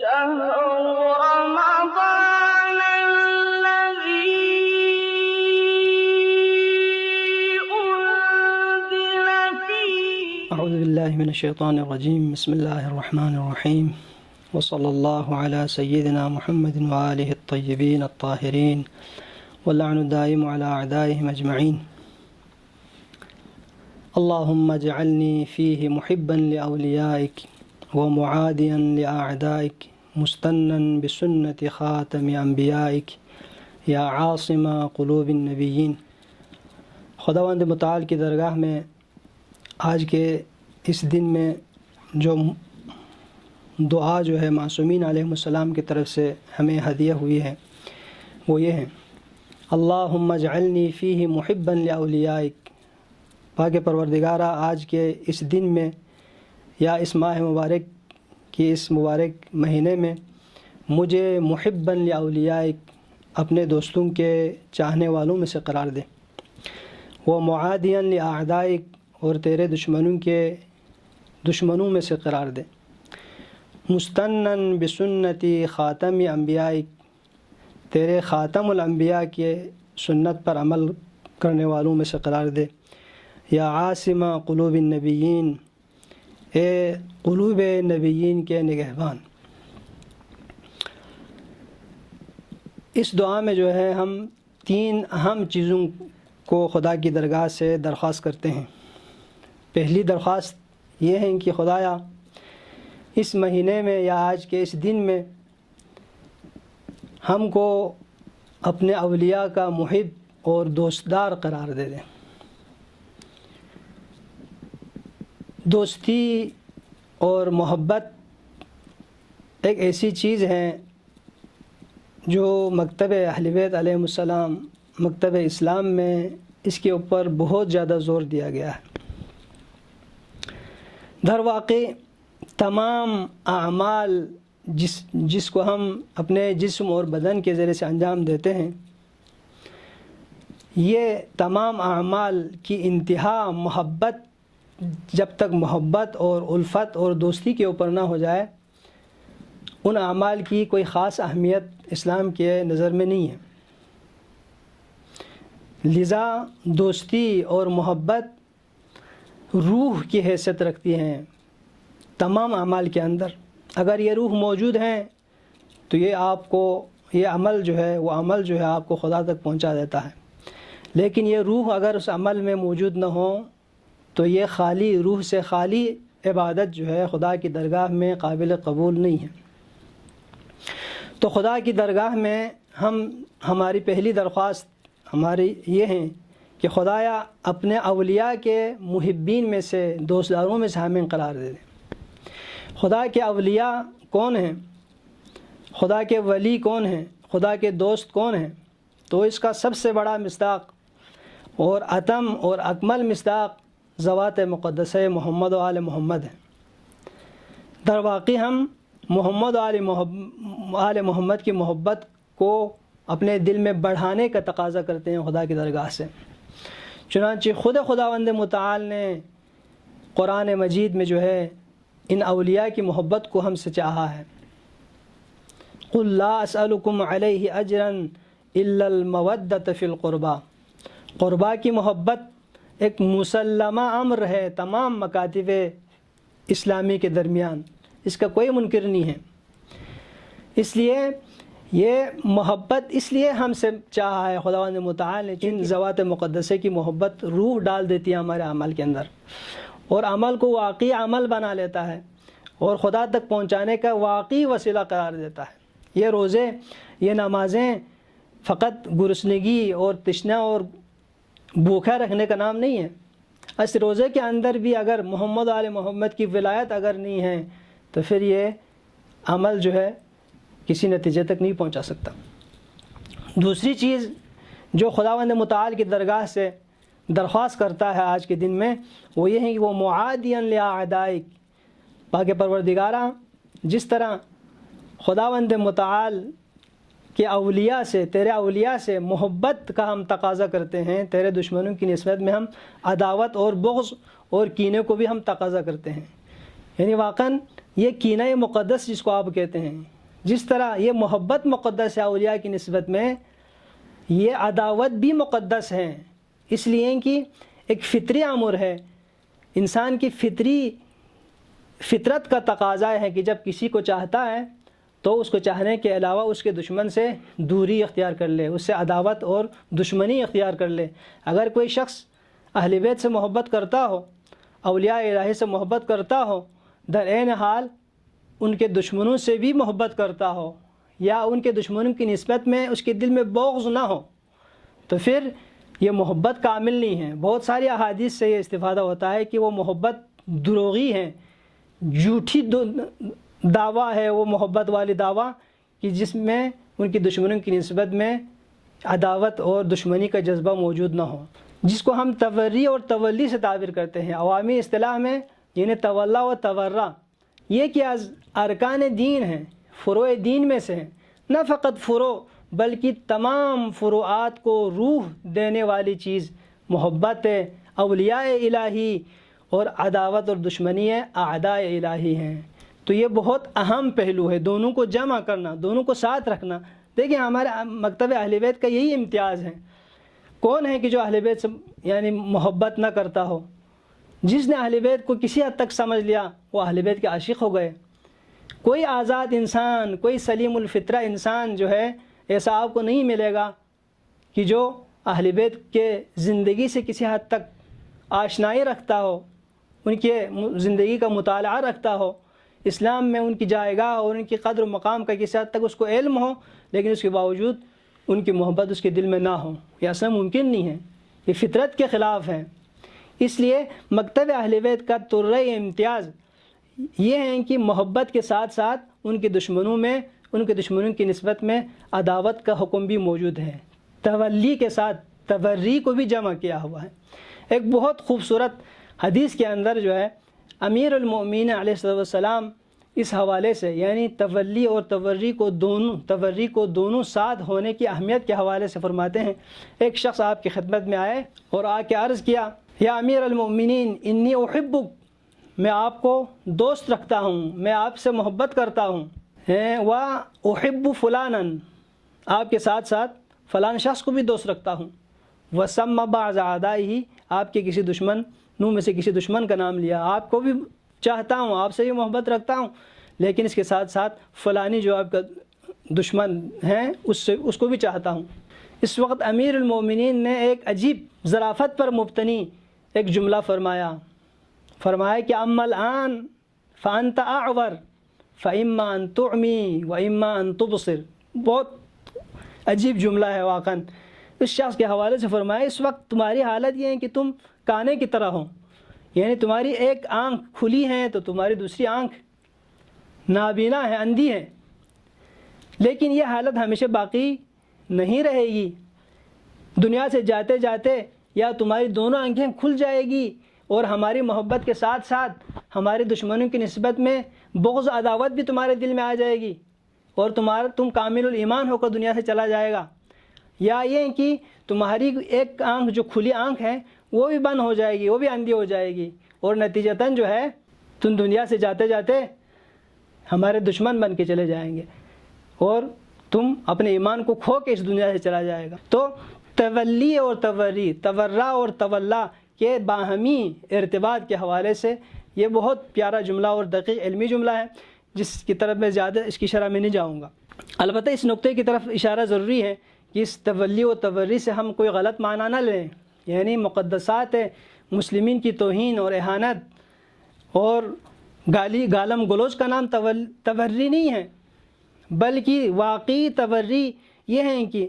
شهر رمضان الذي أنزل فيه اعوذ باللہ من الشیطان الرجیم بسم اللہ الرحمن الرحیم وصلی اللہ علی سیدنا محمد وآلہ الطیبین الطاہرین واللعن الدائم علی اعدائهم اجمعین اللہم اجعلنی فیہ محبا لأولیائک ومعادیا لأعدائک مستنا بسنت خاتم انبیائک یا عاصم قلوب النبیین۔ خداوند متعال کی درگاہ میں آج کے اس دن میں جو دعا جو ہے معصومین علیہ السلام کی طرف سے ہمیں ہدیہ ہوئی ہے وہ یہ ہے: اللہم اجعلنی فیہ محبا لأولیائک۔ پاک پروردگارہ، آج کے اس دن میں یا اس ماہ مبارک کی اس مبارک مہینے میں مجھے محبا لأولیائک، اپنے دوستوں کے چاہنے والوں میں سے قرار دے، وہ معادیا لأعدائک، اور تیرے دشمنوں میں سے قرار دے، مستنن بسنتی خاتم انبیائک، تیرے خاتم الانبیاء کے سنت پر عمل کرنے والوں میں سے قرار دے، یا عاصم قلوب النبیین، اے قلوب نبیین کے نگہبان۔ اس دعا میں جو ہے ہم تین اہم چیزوں کو خدا کی درگاہ سے درخواست کرتے ہیں۔ پہلی درخواست یہ ہے کہ خدایا، اس مہینے میں یا آج کے اس دن میں ہم کو اپنے اولیاء کا محب اور دوستدار قرار دے دیں۔ دوستی اور محبت ایک ایسی چیز ہے جو مکتب اہل بیت علیہ السلام، مکتب اسلام میں اس کے اوپر بہت زیادہ زور دیا گیا ہے۔ در واقع تمام اعمال جس کو ہم اپنے جسم اور بدن کے ذریعے سے انجام دیتے ہیں، یہ تمام اعمال کی انتہا محبت، جب تک محبت اور الفت اور دوستی کے اوپر نہ ہو جائے، ان اعمال کی کوئی خاص اہمیت اسلام کے نظر میں نہیں ہے۔ لذا دوستی اور محبت روح کی حیثیت رکھتی ہیں تمام اعمال کے اندر۔ اگر یہ روح موجود ہیں تو یہ عمل جو ہے آپ کو خدا تک پہنچا دیتا ہے، لیکن یہ روح اگر اس عمل میں موجود نہ ہو تو یہ روح سے خالی عبادت جو ہے خدا کی درگاہ میں قابل قبول نہیں ہے۔ تو خدا کی درگاہ میں ہماری پہلی درخواست ہماری یہ ہے کہ خدایا اپنے اولیاء کے محبین میں سے، دوستداروں میں سے ہمیں قرار دے دیں۔ خدا کے اولیاء کون ہیں؟ خدا کے ولی کون ہیں؟ خدا کے دوست کون ہیں؟ تو اس کا سب سے بڑا مصداق اور اتم اور اکمل مصداق ذوات مقدسہ محمد و آل محمد ہیں۔ در واقع ہم محمد و آل محمد کی محبت کو اپنے دل میں بڑھانے کا تقاضا کرتے ہیں خدا کی درگاہ سے۔ چنانچہ خداوند متعال نے قرآن مجید میں جو ہے ان اولیاء کی محبت کو ہم سے چاہا ہے۔ قل لا اسألکم علیہ اجرا الا المودۃ فی القربى۔ قربا کی محبت ایک مسلمہ امر ہے تمام مکاتب اسلامی کے درمیان، اس کا کوئی منکر نہیں ہے۔ اس لیے یہ محبت اس لیے ہم سے چاہا ہے خداوند متعال نے، جن ذوات مقدسے کی محبت روح ڈال دیتی ہے ہمارے عمل کے اندر، اور عمل کو واقعی عمل بنا لیتا ہے اور خدا تک پہنچانے کا واقعی وسیلہ قرار دیتا ہے۔ یہ روزے، یہ نمازیں فقط گرسنگی اور تشنہ اور بھوکا رکھنے کا نام نہیں ہے۔ اس روزے کے اندر بھی اگر محمد و آل محمد کی ولایت اگر نہیں ہے تو پھر یہ عمل جو ہے کسی نتیجے تک نہیں پہنچا سکتا۔ دوسری چیز جو خداوند متعال کی درگاہ سے درخواست کرتا ہے آج کے دن میں، وہ یہ ہے کہ وہ معادیا لأعدائک۔ پاک پروردگارہ، جس طرح خداوند متعال کہ اولیاء سے، تیرے اولیاء سے محبت کا ہم تقاضا کرتے ہیں، تیرے دشمنوں کی نسبت میں ہم عداوت اور بغض اور کینے کو بھی ہم تقاضا کرتے ہیں۔ یعنی واقعاً یہ کینہ مقدس جس کو آپ کہتے ہیں، جس طرح یہ محبت مقدس ہے اولیاء کی نسبت میں، یہ عداوت بھی مقدس ہے، اس لیے کہ ایک فطری امر ہے، انسان کی فطرت کا تقاضا ہے کہ جب کسی کو چاہتا ہے تو اس کو چاہنے کے علاوہ اس کے دشمن سے دوری اختیار کر لے، اس سے عداوت اور دشمنی اختیار کر لے۔ اگر کوئی شخص اہل بیت سے محبت کرتا ہو، اولیاء الہی سے محبت کرتا ہو، در عین حال ان کے دشمنوں سے بھی محبت کرتا ہو، یا ان کے دشمنوں کی نسبت میں اس کے دل میں بغض نہ ہو، تو پھر یہ محبت کامل نہیں ہے۔ بہت ساری احادیث سے یہ استفادہ ہوتا ہے کہ وہ محبت دروغی ہے، جھوٹی دعویٰ ہے وہ محبت والی دعویٰ کہ جس میں ان کی دشمنوں کی نسبت میں عداوت اور دشمنی کا جذبہ موجود نہ ہو، جس کو ہم توری اور تولی سے تعبیر کرتے ہیں عوامی اصطلاح میں، یعنی تولا و تورا۔ یہ کہ ارکان دین ہیں، فروع دین میں سے ہیں، نہ فقط فروع بلکہ تمام فروعات کو روح دینے والی چیز محبت ہے، اولیاء الہی، اور عداوت اور دشمنی اعداء الہی ہیں۔ تو یہ بہت اہم پہلو ہے، دونوں کو جمع کرنا، دونوں کو ساتھ رکھنا۔ دیکھیں ہمارے مکتب اہل بیت کا یہی امتیاز ہے۔ کون ہے کہ جو اہل بیت سے یعنی محبت نہ کرتا ہو؟ جس نے اہل بیت کو کسی حد تک سمجھ لیا وہ اہل بیت کے عاشق ہو گئے۔ کوئی آزاد انسان، کوئی سلیم الفطرہ انسان جو ہے، ایسا آپ کو نہیں ملے گا کہ جو اہل بیت کے زندگی سے کسی حد تک آشنائی رکھتا ہو، ان کے زندگی کا مطالعہ رکھتا ہو، اسلام میں ان کی جائگاہ اور ان کی قدر و مقام کا کسی حد تک اس کو علم ہو، لیکن اس کے باوجود ان کی محبت اس کے دل میں نہ ہو۔ یہ اصلا ممکن نہیں ہے، یہ فطرت کے خلاف ہے۔ اس لیے مکتب اہل بیت کا طرۂ امتیاز یہ ہے کہ محبت کے ساتھ ساتھ ان کے دشمنوں کی نسبت میں عداوت کا حکم بھی موجود ہے، تولی کے ساتھ توری کو بھی جمع کیا ہوا ہے۔ ایک بہت خوبصورت حدیث کے اندر جو ہے امیر المؤمنین علیہ السلام اس حوالے سے، یعنی تولی اور توری کو دونوں ساتھ ہونے کی اہمیت کے حوالے سے فرماتے ہیں۔ ایک شخص آپ کی خدمت میں آئے اور آ کے عرض کیا، یا امیر المؤمنین انی احبک، میں آپ کو دوست رکھتا ہوں، میں آپ سے محبت کرتا ہوں، و احب فلانا، آپ کے ساتھ ساتھ فلان شخص کو بھی دوست رکھتا ہوں، وسمى بعض اعدائه، آپ کے کسی دشمنوں میں سے کسی دشمن کا نام لیا، آپ کو بھی چاہتا ہوں، آپ سے بھی محبت رکھتا ہوں، لیکن اس کے ساتھ ساتھ فلانی جو آپ کا دشمن ہیں اس کو بھی چاہتا ہوں۔ اس وقت امیر المومنین نے ایک عجیب ظرافت پر مبتنی ایک جملہ فرمایا کہ اما الآن فانت اعور فاما ان تعمی واما ان تبصر۔ بہت عجیب جملہ ہے واقعاً، اس شخص کے حوالے سے فرمایا اس وقت تمہاری حالت یہ ہے کہ تم کانے کی طرح ہو، یعنی تمہاری ایک آنکھ کھلی ہے تو تمہاری دوسری آنکھ نابینا ہے، اندھی ہے، لیکن یہ حالت ہمیشہ باقی نہیں رہے گی۔ دنیا سے جاتے جاتے یا تمہاری دونوں آنکھیں کھل جائے گی اور ہماری محبت کے ساتھ ساتھ ہمارے دشمنوں کی نسبت میں بغض عداوت بھی تمہارے دل میں آ جائے گی اور تم کامل الایمان ہو کر دنیا سے چلا جائے گا، یا یہ کہ تمہاری ایک آنکھ جو کھلی آنکھ ہے وہ بھی بند ہو جائے گی، وہ بھی اندھی ہو جائے گی، اور نتیجتاً جو ہے تم دنیا سے جاتے جاتے ہمارے دشمن بن کے چلے جائیں گے اور تم اپنے ایمان کو کھو کے اس دنیا سے چلا جائے گا۔ تو تولی اور توری، تورا اور تولا کے باہمی ارتباط کے حوالے سے یہ بہت پیارا جملہ اور دقیق علمی جملہ ہے، جس کی طرف میں زیادہ اس کی شرح میں نہیں جاؤں گا۔ البتہ اس نقطے کی طرف اشارہ ضروری ہے کہ اس تولی و توری سے ہم کوئی غلط معنی نہ لیں، یعنی مقدسات مسلمین کی توہین اور اہانت اور گالم گلوچ کا نام توری نہیں ہے، بلکہ واقعی توری یہ ہے کہ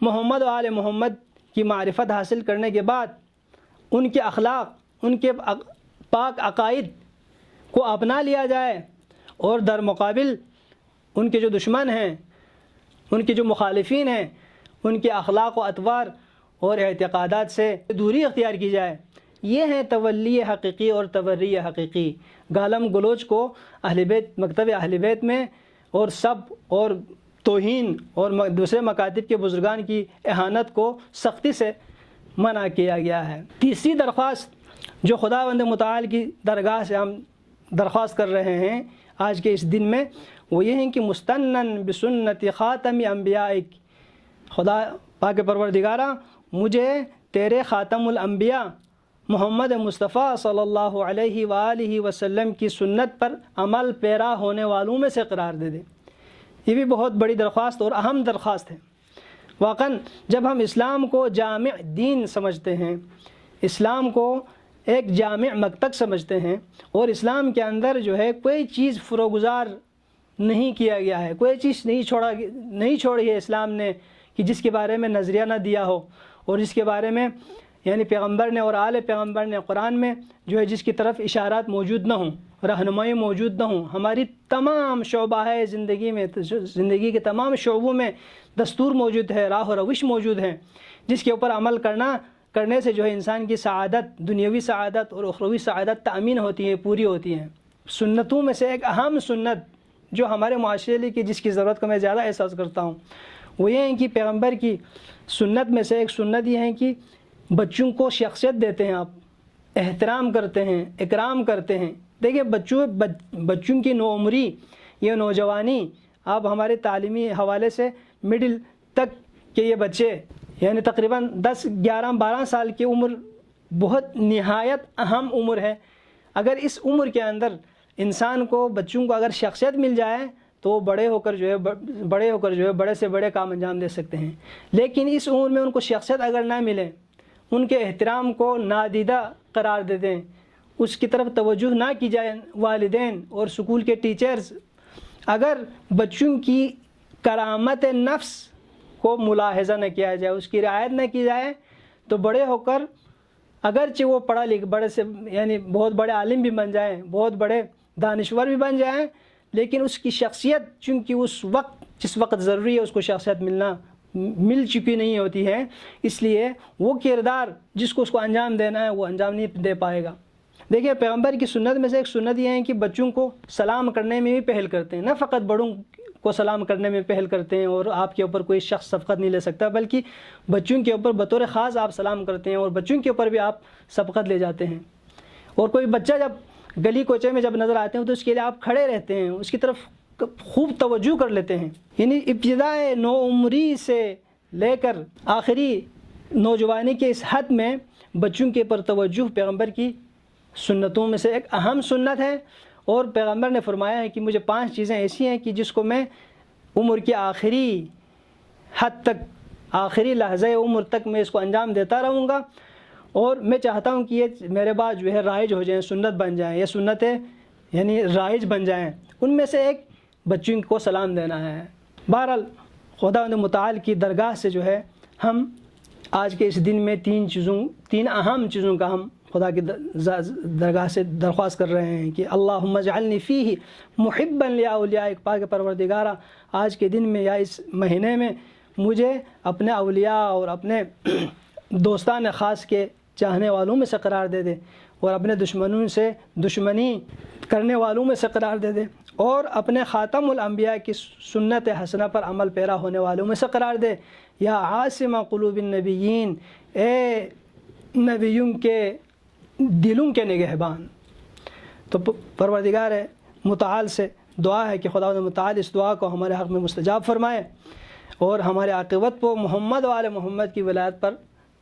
محمد و آل محمد کی معرفت حاصل کرنے کے بعد ان کے اخلاق، ان کے پاک عقائد کو اپنا لیا جائے، اور در مقابل ان کے جو دشمن ہیں، ان کے جو مخالفین ہیں، ان کے اخلاق و اطوار اور اعتقادات سے دوری اختیار کی جائے۔ یہ ہے تولی حقیقی اور توری حقیقی۔ گالم گلوچ کو اہل بیت، مکتب اہل بیت میں اور توہین اور دوسرے مکاتب کے بزرگان کی اہانت کو سختی سے منع کیا گیا ہے۔ تیسری درخواست جو خداوند متعال کی درگاہ سے ہم درخواست کر رہے ہیں، آج کے اس دن میں وہ یہ ہیں کہ مستنن بسنت خاتم انبیائک، خدا پاک پروردگارہ مجھے تیرے خاتم الانبیاء محمد مصطفیٰ صلی اللہ علیہ وآلہ وسلم کی سنت پر عمل پیرا ہونے والوں میں سے قرار دے دے۔ یہ بھی بہت بڑی درخواست اور اہم درخواست ہے۔ واقعاً جب ہم اسلام کو جامع دین سمجھتے ہیں، اسلام کو ایک جامع مکتب سمجھتے ہیں، اور اسلام کے اندر جو ہے کوئی چیز فروگزار نہیں کیا گیا ہے، کوئی چیز نہیں چھوڑی ہے اسلام نے کہ جس کے بارے میں نظریہ نہ دیا ہو، اور جس کے بارے میں یعنی پیغمبر نے اور آل پیغمبر نے قرآن میں جو ہے جس کی طرف اشارات موجود نہ ہوں، رہنمائی موجود نہ ہوں۔ ہماری تمام شعبہ ہے زندگی کے تمام شعبوں میں دستور موجود ہے، راہ و روش موجود ہے، جس کے اوپر عمل کرنے سے جو ہے انسان کی سعادت، دنیاوی سعادت اور اخروی سعادت تأمین ہوتی ہے، پوری ہوتی ہیں۔ سنتوں میں سے ایک اہم سنت جو ہمارے معاشرے لیے کہ جس کی ضرورت کو میں زیادہ احساس کرتا ہوں، وہ یہ ہے کہ پیغمبر کی سنت میں سے ایک سنت یہ ہے کہ بچوں کو شخصیت دیتے ہیں، آپ احترام کرتے ہیں، اکرام کرتے ہیں۔ دیکھیں بچوں کی نوعمری، یہ نوجوانی، آپ ہمارے تعلیمی حوالے سے مڈل تک کے یہ بچے یعنی تقریباً 10 11 12 سال کی عمر بہت نہایت اہم عمر ہے۔ اگر اس عمر کے اندر انسان کو، بچوں کو اگر شخصیت مل جائے تو وہ بڑے ہو کر جو ہے بڑے سے بڑے کام انجام دے سکتے ہیں۔ لیکن اس عمر میں ان کو شخصیت اگر نہ ملے، ان کے احترام کو نادیدہ قرار دے دیں، اس کی طرف توجہ نہ کی جائے، والدین اور اسکول کے ٹیچرز اگر بچوں کی کرامت نفس کو ملاحظہ نہ کیا جائے، اس کی رعایت نہ کی جائے، تو بڑے ہو کر اگرچہ وہ پڑھا لکھ بڑے سے یعنی بہت بڑے عالم بھی بن جائیں، بہت بڑے دانشور بھی بن جائیں، لیکن اس کی شخصیت چونکہ اس وقت جس وقت ضروری ہے اس کو شخصیت مل چکی نہیں ہوتی ہے، اس لیے وہ کردار جس کو اس کو انجام دینا ہے وہ انجام نہیں دے پائے گا۔ دیکھیں پیغمبر کی سنت میں سے ایک سنت یہ ہے کہ بچوں کو سلام کرنے میں بھی پہل کرتے ہیں، نہ فقط بڑوں کو سلام کرنے میں پہل کرتے ہیں اور آپ کے اوپر کوئی شخص سبقت نہیں لے سکتا، بلکہ بچوں کے اوپر بطور خاص آپ سلام کرتے ہیں اور بچوں کے اوپر بھی آپ سبقت لے جاتے ہیں۔ اور کوئی بچہ جب گلی کوچے میں جب نظر آتے ہیں تو اس کے لیے آپ کھڑے رہتے ہیں، اس کی طرف خوب توجہ کر لیتے ہیں۔ یعنی ابتدائے نوعمری سے لے کر آخری نوجوانی کے اس حد میں بچوں کے پر توجہ پیغمبر کی سنتوں میں سے ایک اہم سنت ہے، اور پیغمبر نے فرمایا ہے کہ مجھے 5 چیزیں ایسی ہیں کہ جس کو میں عمر کی آخری حد تک، آخری لحظہ عمر تک میں اس کو انجام دیتا رہوں گا، اور میں چاہتا ہوں کہ یہ میرے بعد جو ہے رائج ہو جائیں، سنت بن جائیں، یہ سنتیں یعنی رائج بن جائیں۔ ان میں سے ایک بچوں کو سلام دینا ہے۔ بہرحال خداوند متعال کی درگاہ سے جو ہے ہم آج کے اس دن میں 3 اہم چیزوں کا ہم خدا کی درگاہ سے درخواست کر رہے ہیں کہ اللہم اجعلنی فیہ محبا لاولیائک، پاک پروردگارہ آج کے دن میں یا اس مہینے میں مجھے اپنے اولیاء اور اپنے دوستان خاص کے چاہنے والوں میں سے قرار دے دے، اور اپنے دشمنوں سے دشمنی کرنے والوں میں سے قرار دے دے، اور اپنے خاتم الانبیاء کی سنت حسنہ پر عمل پیرا ہونے والوں میں سے قرار دے۔ یا عاصم قلوب النبیین، اے نبیوں کے دلوں کے نگہبان۔ تو پروردگار متعال سے دعا ہے کہ خدا متعال اس دعا کو ہمارے حق میں مستجاب فرمائے، اور ہمارے عاقبت کو محمد و آل محمد کی ولایت پر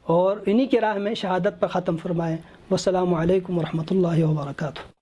اور انہی کی راہ میں شہادت پر ختم فرمائے۔ والسلام علیکم ورحمۃ اللہ وبرکاتہ۔